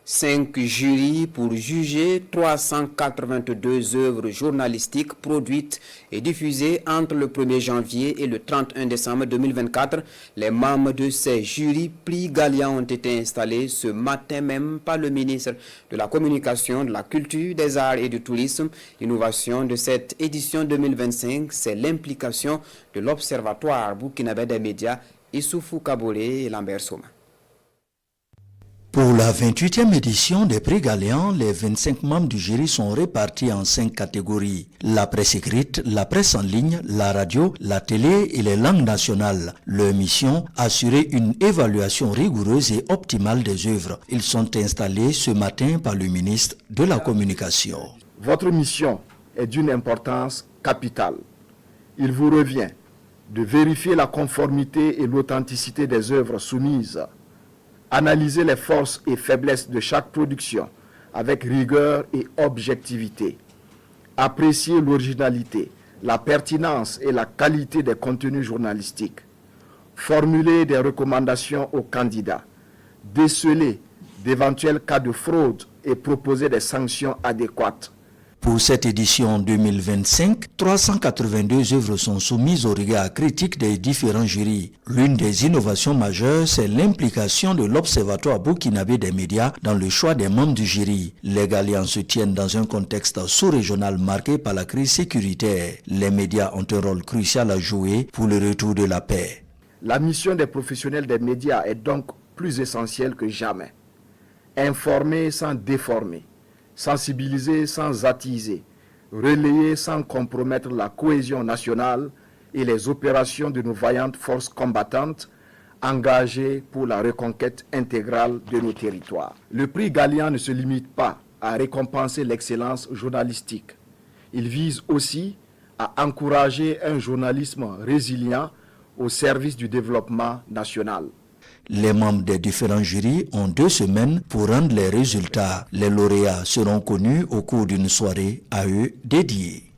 5 jurys pour juger 382 œuvres journalistiques produites et diffusées entre le 1er janvier et le 31 décembre 2024. Les membres de ces jurys prix Gallian ont été installés ce matin même par le ministre de la Communication, de la Culture, des Arts et du Tourisme. L'innovation de cette édition 2025, c'est l'implication de l'Observatoire burkinabé des médias, Issoufou Kaboré et Lambert Soma. Pour la 28e édition des prix Gallian, les 25 membres du jury sont répartis en 5 catégories. La presse écrite, la presse en ligne, la radio, la télé et les langues nationales. Leur mission, assurer une évaluation rigoureuse et optimale des œuvres. Ils sont installés ce matin par le ministre de la Communication. Votre mission est d'une importance capitale. Il vous revient de vérifier la conformité et l'authenticité des œuvres soumises, analyser les forces et faiblesses de chaque production avec rigueur et objectivité, apprécier l'originalité, la pertinence et la qualité des contenus journalistiques, formuler des recommandations aux candidats, déceler d'éventuels cas de fraude et proposer des sanctions adéquates. Pour cette édition 2025, 382 œuvres sont soumises au regard critique des différents jurys. L'une des innovations majeures, c'est l'implication de l'Observatoire burkinabé des médias dans le choix des membres du jury. Les Gallians se tiennent dans un contexte sous-régional marqué par la crise sécuritaire. Les médias ont un rôle crucial à jouer pour le retour de la paix. La mission des professionnels des médias est donc plus essentielle que jamais. Informer sans déformer, sensibiliser sans attiser, relayer sans compromettre la cohésion nationale et les opérations de nos vaillantes forces combattantes engagées pour la reconquête intégrale de nos territoires. Le prix Gallian ne se limite pas à récompenser l'excellence journalistique. Il vise aussi à encourager un journalisme résilient au service du développement national. Les membres des différents jurys ont 2 semaines pour rendre les résultats. Les lauréats seront connus au cours d'une soirée à eux dédiée.